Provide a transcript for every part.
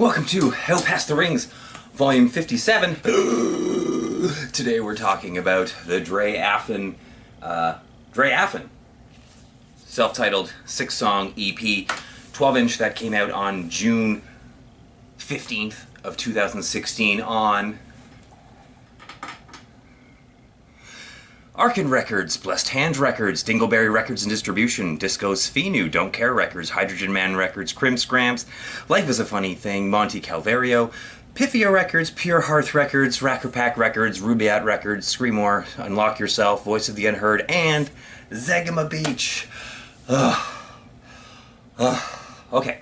Welcome to Out Past the Rings, Volume 57. Today we're talking about the Drei Affen, self-titled 6-song EP, 12-inch that came out on June 15th of 2016 on Arkin Records, Blessed Hand Records, Dingleberry Records and Distribution, Disco's Finu, Don't Care Records, Hydrogen Man Records, Crimscramps, Life is a Funny Thing, Monte Calvario, Piffia Records, Pure Hearth Records, Rackerpack Records, Rubaiyat Records, Screamore, Unlock Yourself, Voice of the Unheard, and Zegama Beach. Okay.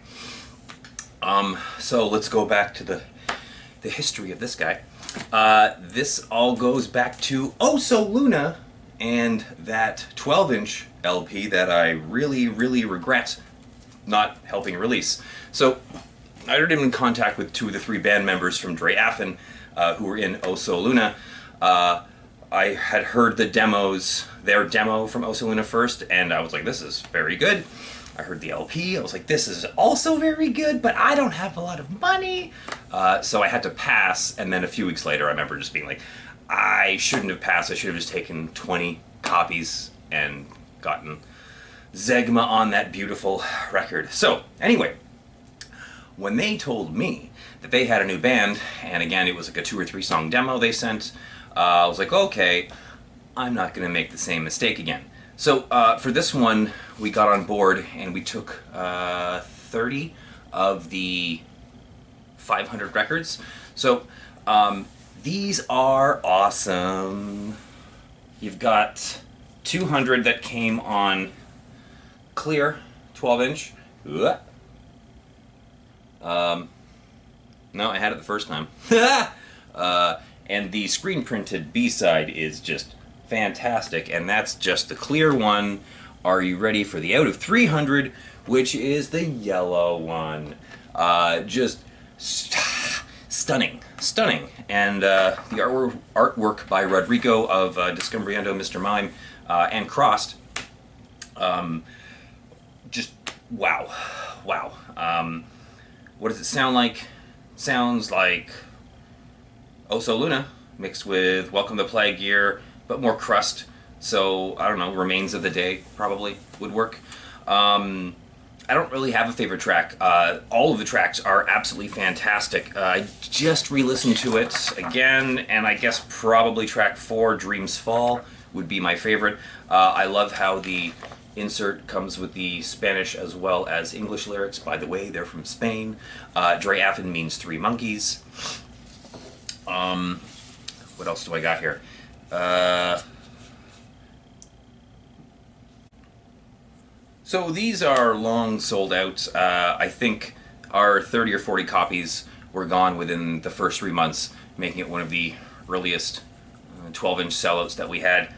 So let's go back to the history of this guy. This all goes back to Oh So Luna and that 12-inch LP that I really regret not helping release. So I already been in contact with 2 of the 3 band members from Drei Affen who were in Oh So Luna. I had heard the demos, their demo from Oh So Luna first, and I was like, this is very good. I heard the LP, I was like, this is also very good, but I don't have a lot of money. So I had to pass, and then a few weeks later I remember just being like, I shouldn't have passed, I should have just taken 20 copies and gotten Zegma on that beautiful record. So, anyway, when they told me that they had a new band, and again it was like a 2 or 3 song demo they sent, I was like, okay, I'm not going to make the same mistake again. So for this one, we got on board and we took 30 of the 500 records. So these are awesome. You've got 200 that came on clear 12-inch. No, I had it the first time. And the screen printed B-side is just fantastic, and that's just the clear one. Are you ready for the out of 300, which is the yellow one? Just stunning, and the artwork by Rodrigo of Discumbriendo, Mr. Mime, and Crossed. Just wow. What does it sound like? Sounds like Oh So Luna mixed with Welcome to Plague Year, but more crust. So I don't know, Remains of the Day probably would work. I don't really have a favorite track. All of the tracks are absolutely fantastic. I just re-listened to it again, and I guess probably track 4, Dreams Fall, would be my favorite. I love how the insert comes with the Spanish as well as English lyrics. By the way, they're from Spain. Drei Affen means 3 monkeys. What else do I got here? So these are long sold out. I think our 30 or 40 copies were gone within the first 3 months, making it one of the earliest 12-inch sellouts that we had.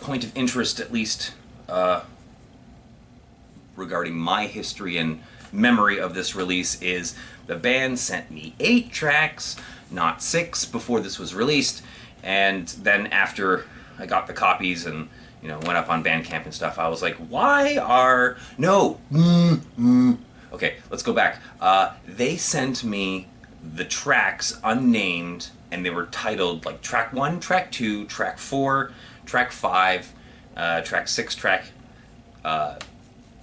Point of interest, at least, regarding my history and memory of this release, is the band sent me 8 tracks, not 6, before this was released, and then after I got the copies and went up on Bandcamp and stuff, I was like, why are okay, let's go back. They sent me the tracks unnamed, and they were titled like track 1, track 2, track 4, track 5, track 6, track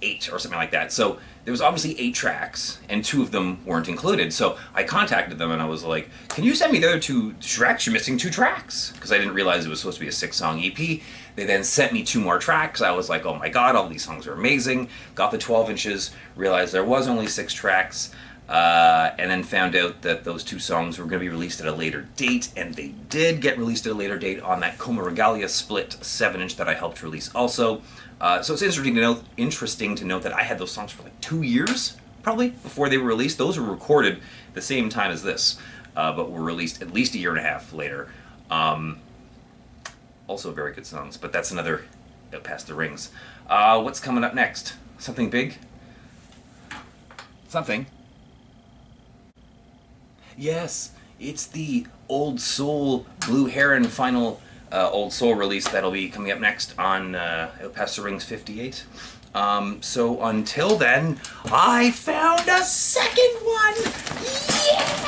8, or something like that. So there was obviously 8 tracks, and 2 of them weren't included. So I contacted them and I was like, can you send me the other 2 tracks? You're missing 2 tracks. Because I didn't realize it was supposed to be a 6-song EP. They then sent me 2 more tracks. I was like, oh my god, all these songs are amazing. Got the 12 inches, realized there was only 6 tracks, and then found out that those 2 songs were going to be released at a later date, and they did get released at a later date on that Coma Regalia split 7-inch that I helped release also. So it's interesting to note that I had those songs for like 2 years, probably, before they were released. Those were recorded at the same time as this, but were released at least a year and a half later. Also very good songs, but that's another Out Past the Rings. What's coming up next? Something big? Something. Yes, it's the Old Soul Blue Heron final Old Soul release that'll be coming up next on Out Past the Rings 58. So until then, I found a second one! Yeah!